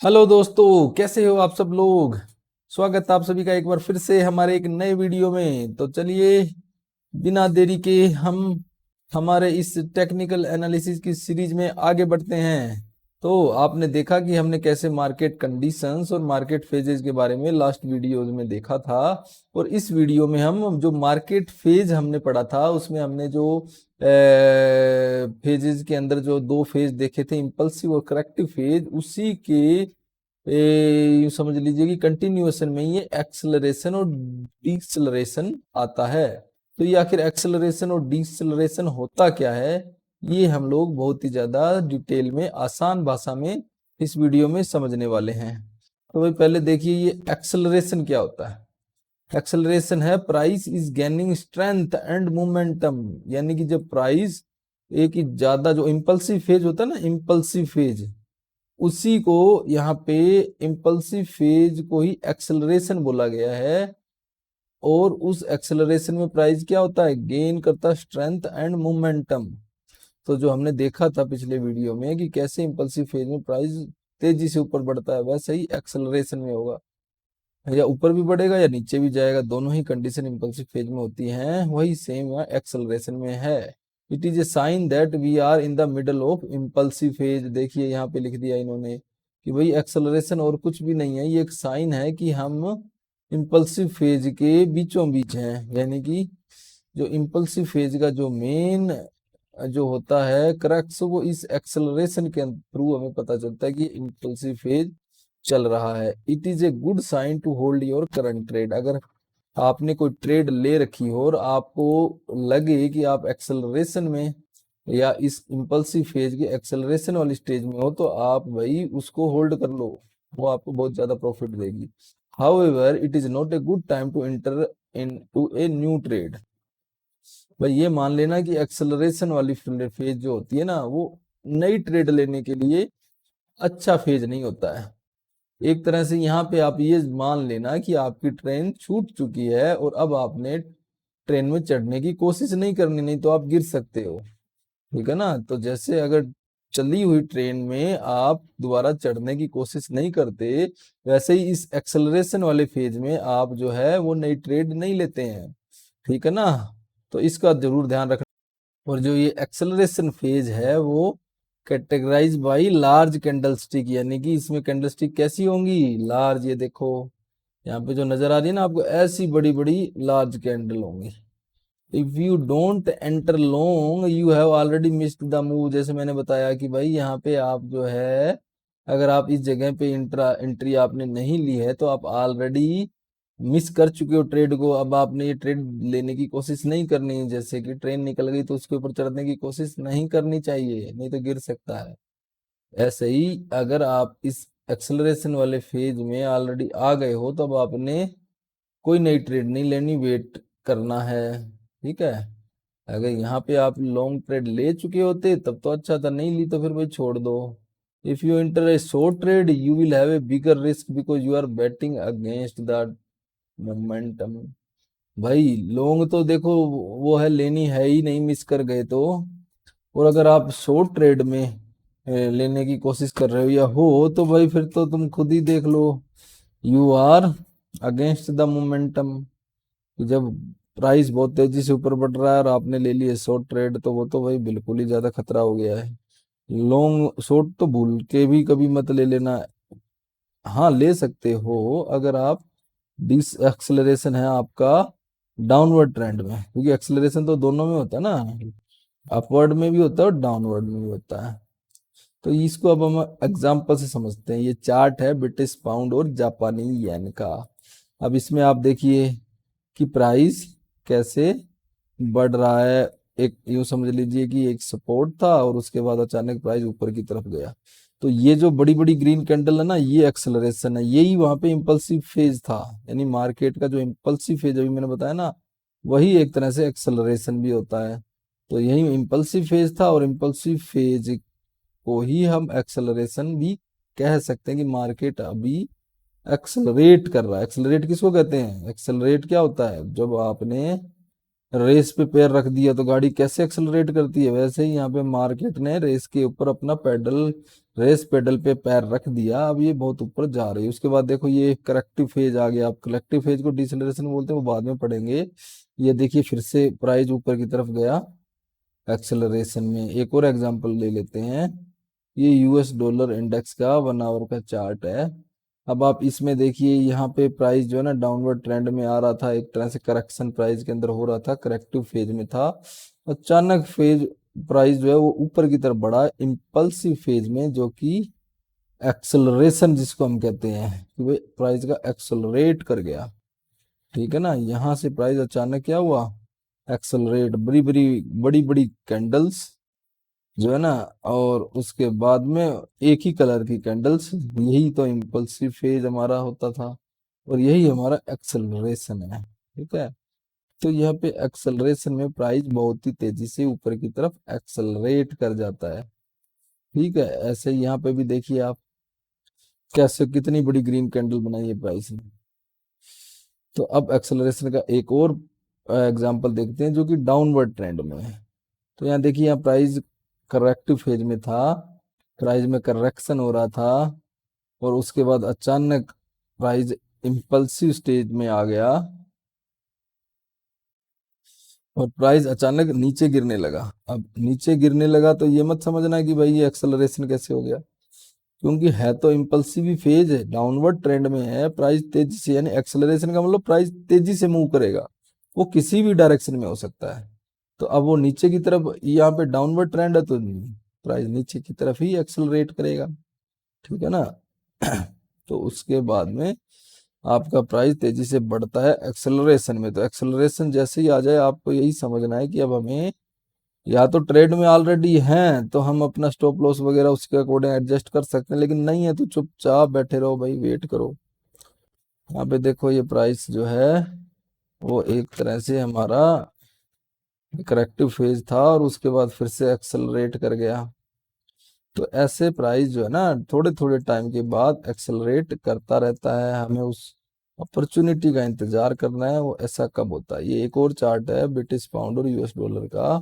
Hello दोस्तों, कैसे हो आप सब लोग। स्वागत है आप सभी का एक बार फिर से हमारे एक नए वीडियो में। तो चलिए बिना देरी के हम हमारे इस टेक्निकल एनालिसिस की सीरीज में आगे बढ़ते हैं। तो आपने देखा कि हमने कैसे मार्केट कंडीशंस और मार्केट फेजेस के बारे में लास्ट वीडियोज में देखा था। और इस वीडियो में हम जो मार्केट फेज हमने पढ़ा था उसमें हमने जो फेजेस के अंदर जो दो फेज देखे थे, इंपल्सिव और करेक्टिव फेज, उसी के यूं समझ लीजिए कि कंटिन्यूएशन में ये एक्सेलरेशन और डिसेलरेशन आता है। तो ये आखिर एक्सेलरेशन और डिसेलरेशन होता क्या है, ये हम लोग बहुत ही ज्यादा डिटेल में आसान भाषा में इस वीडियो में समझने वाले हैं। तो भाई पहले देखिए ये एक्सेलरेशन क्या होता है। एक्सेलरेशन है price is gaining strength and momentum, यानी कि जब प्राइस एक ही ज्यादा, जो इंपल्सिव फेज होता है ना, इंपल्सिव फेज, उसी को यहाँ पे इंपल्सिव फेज को ही एक्सेलरेशन बोला गया है। और उस एक्सेलरेशन में प्राइस क्या होता है, गेन करता स्ट्रेंथ एंड मोमेंटम। तो जो हमने देखा था पिछले वीडियो में कि कैसे इंपल्सिव फेज में प्राइस तेजी से ऊपर बढ़ता है, वैसे ही एक्सेलरेशन में होगा, या ऊपर भी बढ़ेगा या नीचे भी जाएगा। दोनों ही कंडीशन इंपल्सिव फेज में होती हैं, वही सेम एक्सेलरेशन में है। It is a sign that we are in the middle of impulsive phase. देखिए यहाँ पे लिख दिया इन्होंने कि भाई एक्सेलरेशन और कुछ भी नहीं है, ये एक साइन है कि हम इंपल्सिव फेज के बीचों बीच हैं। यानी कि जो इंपल्सिव फेज का जो मेन जो होता है क्रक्स, वो इस एक्सेलरेशन के थ्रू हमें पता चलता है कि इंपल्सिव फेज चल रहा है। It is a good sign to hold your current trade. अगर आपने कोई ट्रेड ले रखी हो और आपको लगे कि आप एक्सेलरेशन में या इस इंपल्सिव फेज के एक्सेलरेशन वाली स्टेज में हो, तो आप भाई उसको होल्ड कर लो, वो आपको बहुत ज्यादा प्रॉफिट देगी। However it is not a good time to enter into a new trade. भाई ये मान लेना कि एक्सेलरेशन वाली फेज जो होती है ना, वो नई ट्रेड लेने के लिए अच्छा फेज नहीं होता है। एक तरह से यहाँ पे आप ये मान लेना कि आपकी ट्रेन छूट चुकी है और अब आपने ट्रेन में चढ़ने की कोशिश नहीं करनी, नहीं तो आप गिर सकते हो। ठीक है ना। तो जैसे अगर चली हुई ट्रेन में आप दोबारा चढ़ने की कोशिश नहीं करते, वैसे ही इस एक्सेलरेशन वाले फेज में आप जो है वो नई ट्रेड नहीं लेते हैं। ठीक है ना। तो इसका जरूर ध्यान रखना। और जो ये एक्सेलरेशन फेज है वो कैटेगराइज बाई लार्ज कैंडलस्टिक, यानी कि इसमें कैंडलस्टिक कैसी होंगी, लार्ज। ये देखो यहाँ पे जो नजर आ रही है ना आपको, ऐसी बड़ी बड़ी लार्ज कैंडल होंगी। If you don't enter long you have already missed the move. जैसे मैंने बताया कि भाई यहाँ पे आप जो है, अगर आप इस जगह पे एंट्री आपने नहीं ली है तो आप ऑलरेडी मिस कर चुके हो ट्रेड को। अब आपने ये ट्रेड लेने की कोशिश नहीं करनी है। जैसे कि ट्रेन निकल गई तो उसके ऊपर चढ़ने की कोशिश नहीं करनी चाहिए, नहीं तो गिर सकता है। ऐसे ही अगर आप इस एक्सेलरेशन वाले फेज में ऑलरेडी आ गए हो तो अब आपने कोई नई ट्रेड नहीं लेनी, वेट करना है। ठीक है। अगर यहाँ पे आप लॉन्ग ट्रेड ले चुके होते तब तो अच्छा था, नहीं ली तो फिर भाई छोड़ दो। If you enter a short trade you will have a bigger risk because you are batting against the momentum. भाई लॉन्ग तो देखो वो है, लेनी है ही नहीं, मिस कर गए तो। और अगर आप शॉर्ट ट्रेड में लेने की कोशिश कर रहे हो या हो, तो भाई फिर तो तुम खुद ही देख लो, you are against the momentum. जब प्राइस बहुत तेजी से ऊपर बढ़ रहा है और आपने ले लिया शॉर्ट ट्रेड, तो वो तो भाई बिल्कुल ही ज्यादा खतरा हो गया है। लॉन्ग शॉर्ट तो भूल के भी कभी मत ले लेना। हाँ ले सकते हो अगर आप डिस एक्सेलरेशन है आपका डाउनवर्ड ट्रेंड में, क्योंकि एक्सेलरेशन तो दोनों में होता है ना, अपवर्ड में भी होता है और डाउनवर्ड में भी होता है। तो इसको अब हम एग्जांपल से समझते हैं। ये चार्ट है ब्रिटिश पाउंड और जापानी येन का। अब इसमें आप देखिए कि प्राइस कैसे बढ़ रहा है। एक यूं समझ लीजिए कि एक सपोर्ट था और उसके बाद अचानक प्राइस ऊपर की तरफ गया। तो ये जो बड़ी बड़ी ग्रीन कैंडल है ना, ये एक्सेलरेशन है, यही वहां पे इंपल्सिव फेज था। यानी मार्केट का जो इंपल्सिव फेज अभी मैंने बताया ना, वही एक तरह से एक्सेलरेशन भी होता है। तो यही इंपल्सिव फेज था और इंपल्सिव फेज को ही हम एक्सेलरेशन भी कह सकते हैं कि मार्केट अभी एक्सेलरेट कर रहा है। एक्सेलरेट किसको कहते हैं, एक्सेलरेट क्या होता है, जब आपने रेस पे पैर रख दिया तो गाड़ी कैसे एक्सेलरेट करती है, वैसे ही यहाँ पे मार्केट ने रेस के ऊपर अपना पैडल रेस पेडल पे पैर रख दिया, अब ये बहुत ऊपर जा रही है। उसके बाद देखो ये करेक्टिव फेज आ गया। आप करेक्टिव फेज को डिसलेरेशन बोलते हैं, वो बाद में पढ़ेंगे। ये देखिए फिर से प्राइस ऊपर की तरफ गया एक्सेलरेशन में। एक और एग्जांपल ले लेते हैं। ये यूएस डॉलर इंडेक्स का 1 आवर का चार्ट है। अब आप इसमें देखिए यहाँ पे प्राइस जो है ना डाउनवर्ड ट्रेंड में आ रहा था, एक तरह से करेक्शन प्राइस के अंदर हो रहा था, करेक्टिव फेज में था। अचानक फेज प्राइस जो है वो ऊपर की तरफ बढ़ा इम्पल्सिव फेज में, जो कि एक्सेलरेशन जिसको हम कहते हैं कि भाई प्राइस का एक्सेलरेट कर गया। ठीक है ना, यहाँ से प्राइस अचानक क्या हुआ, एक्सेलरेट। बड़ी बड़ी बड़ी बड़ी कैंडल्स जो है ना, और उसके बाद में एक ही कलर की कैंडल्स, यही तो इम्पल्सिव फेज हमारा होता था और यही हमारा एक्सेलरेशन है। ठीक है, तो यहाँ पे एक्सेलरेशन में प्राइस बहुत ही तेजी से ऊपर की तरफ एक्सेलरेट कर जाता है। ठीक है, ऐसे यहाँ पे भी देखिए आप कैसे कितनी बड़ी ग्रीन कैंडल बनाई है प्राइस ने। तो अब एक्सेलरेशन का एक और एग्जांपल देखते हैं जो कि डाउनवर्ड ट्रेंड में है। तो यहाँ देखिए, यहाँ प्राइस करेक्टिव फेज में था, प्राइस में करेक्शन हो रहा था और उसके बाद अचानक प्राइस इम्पल्सिव स्टेज में आ गया और प्राइस अचानक नीचे गिरने लगा। अब नीचे गिरने लगा तो ये मत समझना कि भाई ये एक्सेलरेशन कैसे हो गया, क्योंकि है तो इम्पल्सिव ही फेज है, डाउनवर्ड ट्रेंड में है, प्राइस तेजी से, यानी एक्सेलरेशन का मतलब प्राइस तेजी से मूव करेगा, वो किसी भी डायरेक्शन में हो सकता है। तो अब वो नीचे की तरफ, यहाँ पे डाउनवर्ड ट्रेंड है तो प्राइस नीचे की तरफ ही एक्सेलरेट करेगा। ठीक है ना तो उसके बाद में आपका प्राइस तेजी से बढ़ता है एक्सेलरेशन में। तो एक्सेलरेशन जैसे ही आ जाए आपको यही समझना है कि अब हमें या तो ट्रेड में ऑलरेडी हैं तो हम अपना स्टॉप लॉस वगैरह उसके अकॉर्डिंग एडजस्ट कर सकते हैं, लेकिन नहीं है तो चुपचाप बैठे रहो भाई, वेट करो। यहाँ पे देखो ये प्राइस जो है वो एक तरह से हमारा करेक्टिव फेज था और उसके बाद फिर से एक्सेलरेट कर गया। तो ऐसे प्राइस जो है ना थोड़े थोड़े टाइम के बाद एक्सेलरेट करता रहता है, हमें उस अपॉर्चुनिटी का इंतजार करना है, वो ऐसा कब होता है। ये एक और चार्ट है ब्रिटिश पाउंड और यूएस डॉलर का।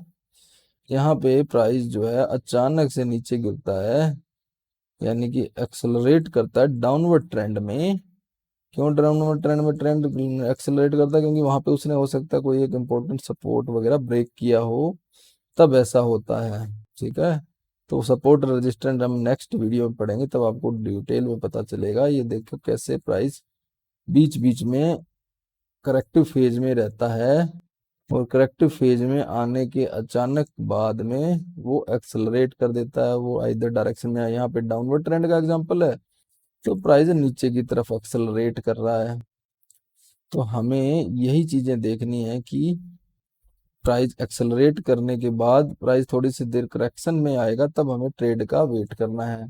यहाँ पे प्राइस जो है अचानक से नीचे गिरता है, यानी कि एक्सेलरेट करता है डाउनवर्ड ट्रेंड में। क्यों डाउनवर्ड ट्रेंड में ट्रेंड एक्सेलरेट करता है, क्योंकि वहां पे उसने हो सकता है कोई एक इंपॉर्टेंट सपोर्ट वगैरह ब्रेक किया हो, तब ऐसा होता है। ठीक है, तो सपोर्ट रेजिस्टेंस हम नेक्स्ट वीडियो में पढ़ेंगे, तब आपको डिटेल में पता चलेगा। ये देखो कैसे प्राइस बीच बीच में करेक्टिव फेज में रहता है और करेक्टिव फेज में आने के अचानक बाद में वो एक्सेलरेट कर देता है, वो इधर डायरेक्शन में। यहाँ पे डाउनवर्ड ट्रेंड का एग्जांपल है, तो प्राइस नीचे की तरफ एक्सेलरेट कर रहा है। तो हमें यही चीजें देखनी है कि प्राइस एक्सेलरेट करने के बाद प्राइस थोड़ी सी देर करेक्शन में आएगा, तब हमें ट्रेड का वेट करना है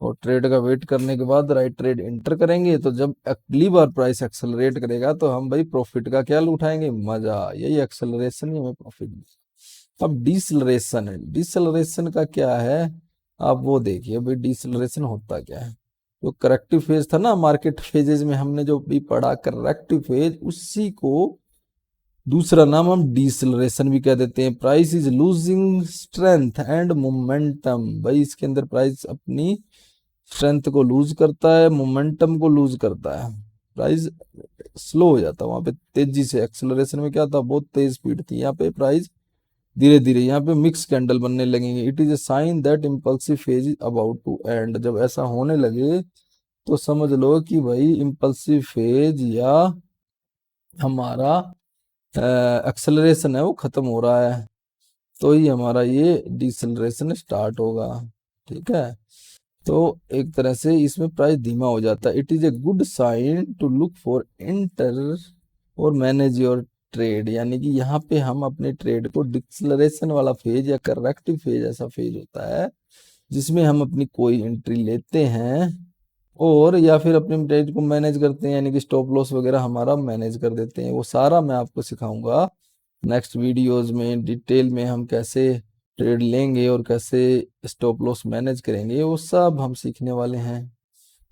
और ट्रेड का वेट करने के बाद राइट ट्रेड इंटर करेंगे। तो जब अगली बार प्राइस एक्सेलरेट करेगा तो हम भाई प्रॉफिट का क्या उठाएंगे, मजा। यही एक्सेलरेशन ही हमें प्रॉफिट देगा। अब डिसलरेशन है, डिसलरेशन का क्या है आप वो देखिए भाई, डिसलरेशन होता क्या है। जो करेक्टिव फेज था ना मार्केट फेजेस में हमने जो भी पढ़ा करेक्टिव फेज, उसी को दूसरा नाम हम डिसलरेशन भी कह देते हैं। Price is losing strength and momentum, भाई इसके अंदर प्राइस अपनी स्ट्रेंथ को लूज करता है, मोमेंटम को लूज करता है, प्राइस स्लो हो जाता है। वहां पे तेजी से, एक्सेलरेशन में क्या था बहुत तेज स्पीड थी, यहाँ पे प्राइस धीरे धीरे, यहाँ पे मिक्स कैंडल बनने लगेंगे। It is a sign that impulsive phase is about to end. जब ऐसा होने लगे तो समझ लो कि भाई इम्पल्सिव फेज या हमारा एक्सेलरेशन है वो खत्म हो रहा है, तो ही हमारा ये डिसलरेशन स्टार्ट होगा। ठीक है, तो एक तरह से इसमें प्राइस धीमा हो जाता है। It is a good sign to look for inter और मैनेज योर ट्रेड, यानी कि यहाँ पे हम अपने ट्रेड को, डिसलरेशन वाला फेज या करेक्टिव फेज ऐसा फेज होता है जिसमें हम अपनी कोई एंट्री लेते हैं और या फिर अपने ट्रेड को मैनेज करते हैं, यानी कि स्टॉप लॉस वगैरह हमारा मैनेज कर देते हैं। वो सारा मैं आपको सिखाऊंगा नेक्स्ट वीडियोस में, डिटेल में हम कैसे ट्रेड लेंगे और कैसे स्टॉप लॉस मैनेज करेंगे, वो सब हम सीखने वाले हैं।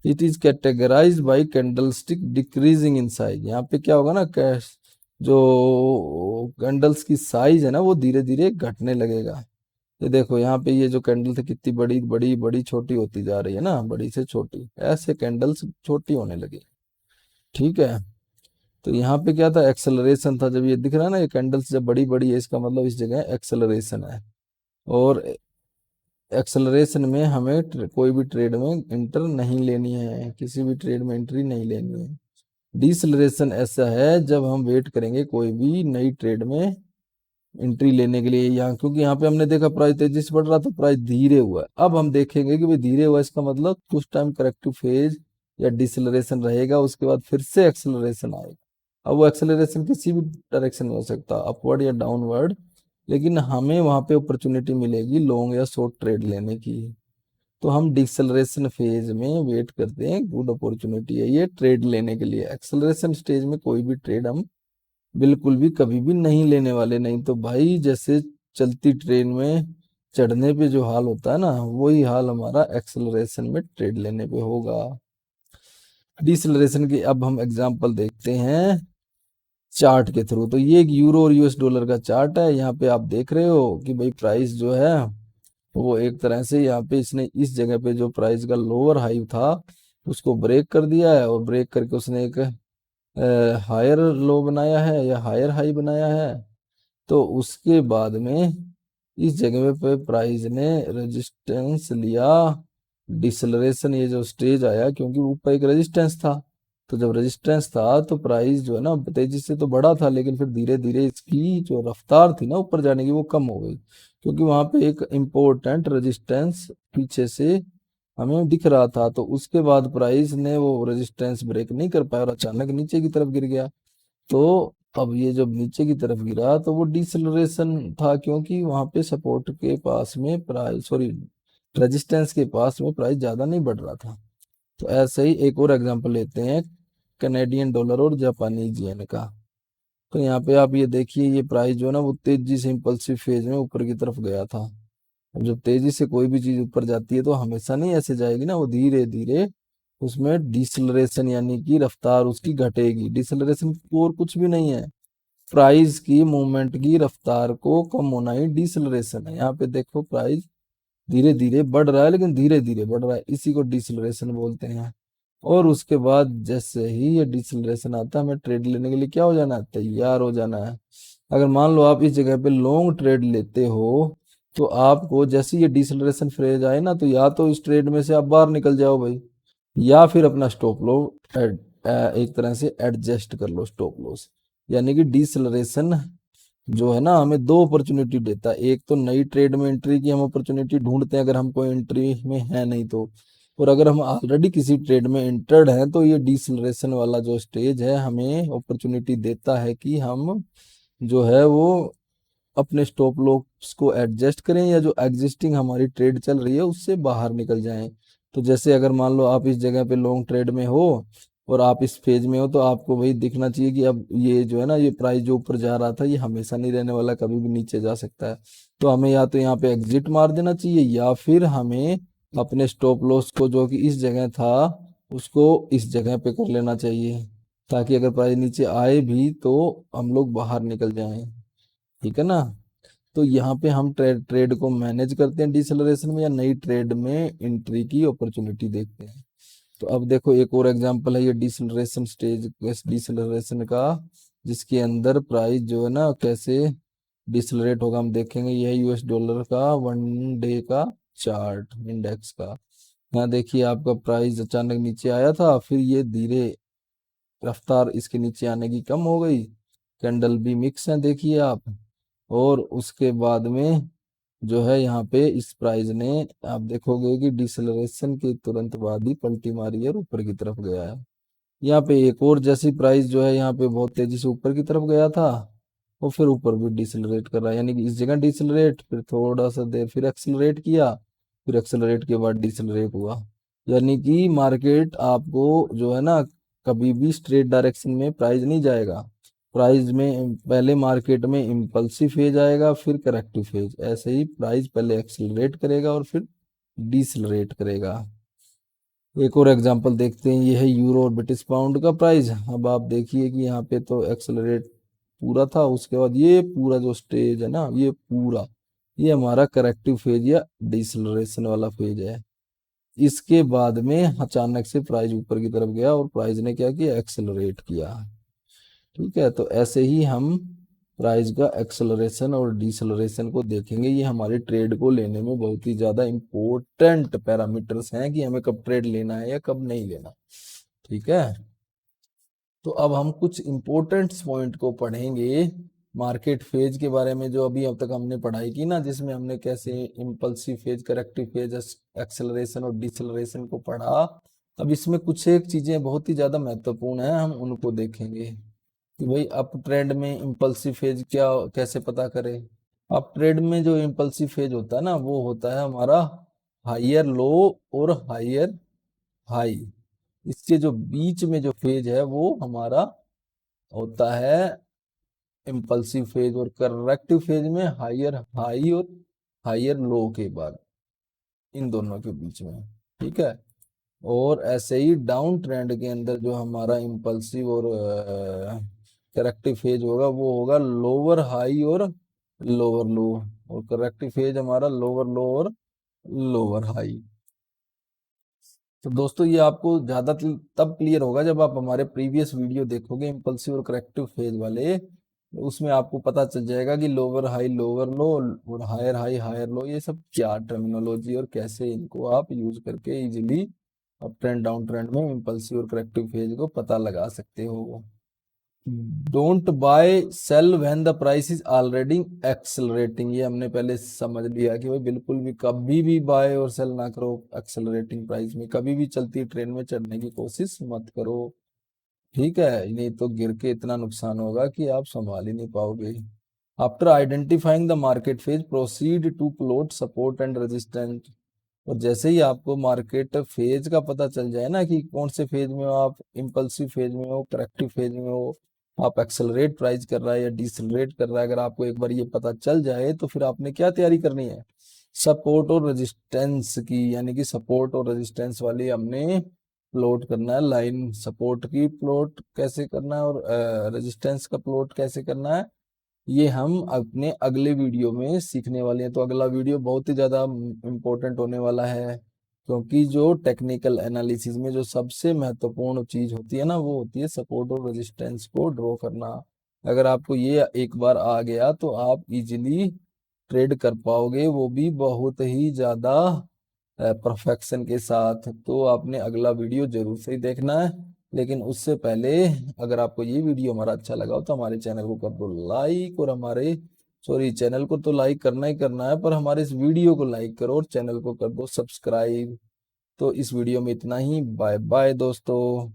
It is categorize by candlestick decreasing in size. यहाँ पे क्या होगा ना, कैश जो कैंडल्स की साइज है ना वो धीरे धीरे घटने लगेगा, ये देखो यहाँ पे ये जो कैंडल थी कितनी बड़ी बड़ी बड़ी छोटी होती जा रही है ना, बड़ी से छोटी, ऐसे कैंडल्स छोटी होने लगी। ठीक है, तो यहाँ पे क्या था, एक्सेलरेशन था। जब ये दिख रहा है ना ये कैंडल्स जब बड़ी बड़ी है, इसका मतलब इस जगह एक्सेलरेशन है। और एक्सेलरेशन में हमें कोई भी ट्रेड में इंटर नहीं लेनी है, किसी भी ट्रेड में एंट्री नहीं लेनी है। डिसलरेशन ऐसा है जब हम वेट करेंगे कोई भी नई ट्रेड में एंट्री लेने के लिए, यहाँ क्योंकि यहाँ पे हमने देखा प्राइस तेजी से बढ़ रहा था, प्राइस धीरे हुआ है। अब हम देखेंगे कि भाई धीरे हुआ, इसका मतलब कुछ टाइम करेक्टिव फेज या डिसलरेशन रहेगा, उसके बाद फिर से एक्सेलरेशन आएगा। अब वो एक्सेलरेशन किसी भी डायरेक्शन में हो सकता है, अपवर्ड या डाउनवर्ड, लेकिन हमें वहां पे अपॉर्चुनिटी मिलेगी लॉन्ग या शॉर्ट ट्रेड लेने की। तो हम डिसलरेशन फेज में वेट करते हैं, गुड अपॉर्चुनिटी है ये ट्रेड लेने के लिए। एक्सेलरेशन स्टेज में कोई भी ट्रेड हम बिल्कुल भी कभी भी नहीं लेने वाले। नहीं तो भाई जैसे चलती ट्रेन में चढ़ने पे जो हाल होता है ना, वही हाल हमारा एक्सेलरेशन में ट्रेड लेने पे होगा। डिसलरेशन की अब हम एग्जांपल देखते हैं चार्ट के थ्रू। तो ये एक यूरो और यूएस डॉलर का चार्ट है। यहाँ पे आप देख रहे हो कि भाई प्राइस जो है वो एक तरह से यहाँ पे इसने इस जगह पे जो प्राइस का लोअर हाई था उसको ब्रेक कर दिया है, और ब्रेक करके उसने एक हायर लो बनाया है या हायर हाई बनाया है। तो उसके बाद में इस जगह पे प्राइस ने रेजिस्टेंस लिया, डिसलरेशन ये जो स्टेज आया, क्योंकि ऊपर एक रेजिस्टेंस था। तो जब रेजिस्टेंस था तो प्राइस जो है ना तेजी से तो बढ़ा था, लेकिन फिर धीरे धीरे इसकी जो रफ्तार थी ना ऊपर जाने की वो कम हो गई, क्योंकि वहां पे एक इम्पोर्टेंट रेजिस्टेंस पीछे से हमें दिख रहा था। तो उसके बाद प्राइस ने वो रेजिस्टेंस ब्रेक नहीं कर पाया और अचानक नीचे की तरफ गिर गया। तो अब ये जब नीचे की तरफ गिरा तो वो डिसलरेशन था, क्योंकि वहां पे सपोर्ट के पास में प्राइस, सॉरी रेजिस्टेंस के पास में प्राइस ज्यादा नहीं बढ़ रहा था। तो ऐसे ही एक और एग्जांपल लेते हैं कनेडियन डॉलर और जापानीज येन का। तो यहाँ पे आप ये देखिए ये प्राइस जो है ना वो तेजी से इम्पल्सिव फेज में ऊपर की तरफ गया था। अब जब तेजी से कोई भी चीज ऊपर जाती है तो हमेशा नहीं ऐसे जाएगी ना, वो धीरे धीरे उसमें डिसलरेशन यानी कि रफ्तार उसकी घटेगी। डिसलरेशन और कुछ भी नहीं है, प्राइस की मूवमेंट की रफ्तार को कम होना ही डिसलरेशन है। यहाँ पे देखो प्राइस धीरे धीरे बढ़ रहा है, लेकिन धीरे धीरे बढ़ रहा है, इसी को डिसलरेशन बोलते हैं। और उसके बाद जैसे ही ये डिसलरेशन आता है, हमें ट्रेड लेने के लिए क्या हो जाना है, तैयार हो जाना है। अगर मान लो आप इस जगह पे लॉन्ग ट्रेड लेते हो, तो आपको जैसे ये डिसलरेशन फेज आए ना, तो या तो इस ट्रेड में से आप बाहर निकल जाओ भाई, या फिर अपना स्टॉप लो एक तरह से एडजस्ट कर लो स्टॉप लॉस। यानी कि डिसलरेशन जो है ना हमें दो अपॉर्चुनिटी देता है। एक तो नई ट्रेड में एंट्री की हम अपॉर्चुनिटी ढूंढते हैं अगर हम कोई एंट्री में है नहीं तो, और अगर हम ऑलरेडी किसी ट्रेड में एंटर्ड हैं तो ये डिसलरेशन वाला जो स्टेज है हमें अपॉर्चुनिटी देता है कि हम जो है वो अपने स्टॉप लॉस को एडजस्ट करें, या जो एग्जिस्टिंग हमारी ट्रेड चल रही है उससे बाहर निकल जाएं। तो जैसे अगर मान लो आप इस जगह पे लॉन्ग ट्रेड में हो और आप इस फेज में हो, तो आपको वही दिखना चाहिए कि अब ये जो है ना ये प्राइस जो ऊपर जा रहा था ये हमेशा नहीं रहने वाला, कभी भी नीचे जा सकता है। तो हमें या तो यहाँ पे एग्जिट मार देना चाहिए, या फिर हमें अपने स्टॉप लॉस को जो कि इस जगह था उसको इस जगह पे कर लेना चाहिए, ताकि अगर प्राइस नीचे आए भी तो हम लोग बाहर निकल जाएं। ठीक है ना। तो यहाँ पे हम ट्रेड को मैनेज करते हैं डिसलरेशन में, या नई ट्रेड में एंट्री की अपॉर्चुनिटी देखते हैं। तो अब देखो एक और एग्जांपल है ये डिसलरेशन स्टेज, डिसलरेशन का, जिसके अंदर प्राइस जो है ना कैसे डिसलरेट होगा हम देखेंगे। यह यूएस डॉलर का 1 डे का चार्ट इंडेक्स का। यहाँ देखिए आपका प्राइस अचानक नीचे आया था, फिर ये धीरे रफ्तार इसके नीचे आने की कम हो गई, कैंडल भी मिक्स है देखिए आप। और उसके बाद में जो है यहाँ पे इस प्राइस ने आप देखोगे कि डिसलरेशन के तुरंत बाद ही पलटी मारी है और ऊपर की तरफ गया है। यहाँ पे एक और जैसी प्राइस जो है यहाँ पे बहुत तेजी से ऊपर की तरफ गया था, और फिर ऊपर भी डिसलरेट कर रहा है, यानी कि इस जगह डिसलरेट, फिर थोड़ा सा देर फिर एक्सेलरेट किया, फिर एक्सेलरेट के बाद डिसलरेट हुआ। यानी कि मार्केट आपको जो है ना कभी भी स्ट्रेट डायरेक्शन में प्राइस नहीं जाएगा। प्राइस में पहले मार्केट में इम्पल्सिव फेज आएगा, फिर करेक्टिव फेज, ऐसे ही प्राइस पहले एक्सेलरेट करेगा और फिर डिसलरेट करेगा। एक और एग्जांपल देखते हैं, ये है यूरो और ब्रिटिश पाउंड का प्राइस। अब आप देखिए कि यहाँ पे तो एक्सेलरेट पूरा था, उसके बाद ये पूरा जो स्टेज है ना ये पूरा ये हमारा करेक्टिव फेज या डिसलरेशन वाला फेज है। इसके बाद में अचानक से प्राइस ऊपर की तरफ गया और प्राइस ने क्या किया, एक्सेलरेट किया। ठीक है, तो ऐसे ही हम प्राइस का एक्सेलरेशन और डिसलरेशन को देखेंगे। ये हमारे ट्रेड को लेने में बहुत ही ज्यादा इंपॉर्टेंट पैरामीटर्स हैं कि हमें कब ट्रेड लेना है या कब नहीं लेना। ठीक है, तो अब हम कुछ इंपॉर्टेंट पॉइंट को पढ़ेंगे मार्केट फेज के बारे में, जो अभी अब तक हमने पढ़ाई की ना, जिसमें हमने कैसे impulsive phase, corrective phase, acceleration और डिसलरेशन को पढ़ा। अब इसमें कुछ एक चीजें बहुत ही ज्यादा महत्वपूर्ण है, हम उनको देखेंगे कि भाई अप ट्रेंड में इम्पल्सिव फेज क्या, कैसे पता करें। अप ट्रेंड में जो इम्पल्सिव फेज होता है ना, वो होता है हमारा हायर लो और हायर हाई। इसके जो बीच में जो फेज है वो हमारा होता है इम्पल्सिव फेज, और करेक्टिव फेज में हायर हाई और हायर लो के बाद, इन दोनों के बीच में। ठीक है, और ऐसे ही डाउन ट्रेंड के अंदर जो हमारा इम्पल्सिव और करेक्टिव फेज होगा वो होगा लोअर हाई और लोअर लो, और करेक्टिव फेज हमारा लोअर लो और लोअर हाई। तो दोस्तों ये आपको ज्यादा तब क्लियर होगा जब आप हमारे प्रीवियस वीडियो देखोगे इम्पल्सिव और करेक्टिव फेज वाले। उसमें आपको पता चल जाएगा कि लोअर हाई लोअर लो और हायर हाई हायर लो ये सब क्या टर्मिनोलॉजी, और कैसे इनको आप यूज करके easily up trend down trend में इम्पल्सिव और करेक्टिव फेज को पता लगा सकते हो। Don't buy sell when the price is already accelerating, ये हमने पहले समझ लिया कि भाई बिल्कुल भी कभी भी बाय और सेल ना करो एक्सेलरेटिंग प्राइस में, कभी भी चलती ट्रेन में चढ़ने की कोशिश मत करो। ठीक है, नहीं तो गिर के इतना नुकसान होगा कि आप संभाल ही नहीं पाओगे। After identifying the market phase proceed to plot support and resistance, और जैसे ही आपको मार्केट फेज का पता चल जाए ना कि कौन से फेज में हो आप, इम्पल्सिव फेज में हो, करेक्टिव फेज में हो, आप एक्सेलरेट प्राइस कर रहा है या डिसलरेट कर रहा है, अगर आपको एक बार ये पता चल जाए तो फिर आपने क्या तैयारी करनी है, सपोर्ट और रेजिस्टेंस की, यानी कि सपोर्ट और रेजिस्टेंस वाली हमने प्लॉट करना है लाइन। सपोर्ट की प्लॉट कैसे करना है और रेजिस्टेंस का प्लॉट कैसे करना है, ये हम अपने अगले वीडियो में सीखने वाले हैं। तो अगला वीडियो बहुत ही ज्यादा इम्पोर्टेंट होने वाला है, क्योंकि जो टेक्निकल एनालिसिस में जो सबसे महत्वपूर्ण चीज होती है ना, वो होती है सपोर्ट और रेजिस्टेंस को ड्रॉ करना। अगर आपको ये एक बार आ गया तो आप इजीली ट्रेड कर पाओगे, वो भी बहुत ही ज्यादा परफेक्शन के साथ। तो आपने अगला वीडियो जरूर से ही देखना है, लेकिन उससे पहले अगर आपको ये वीडियो हमारा अच्छा लगा हो तो हमारे चैनल को कर दो लाइक, और हमारे सॉरी चैनल को तो लाइक करना ही करना है, पर हमारे इस वीडियो को लाइक करो और चैनल को कर दो सब्सक्राइब। तो इस वीडियो में इतना ही, बाय बाय दोस्तों।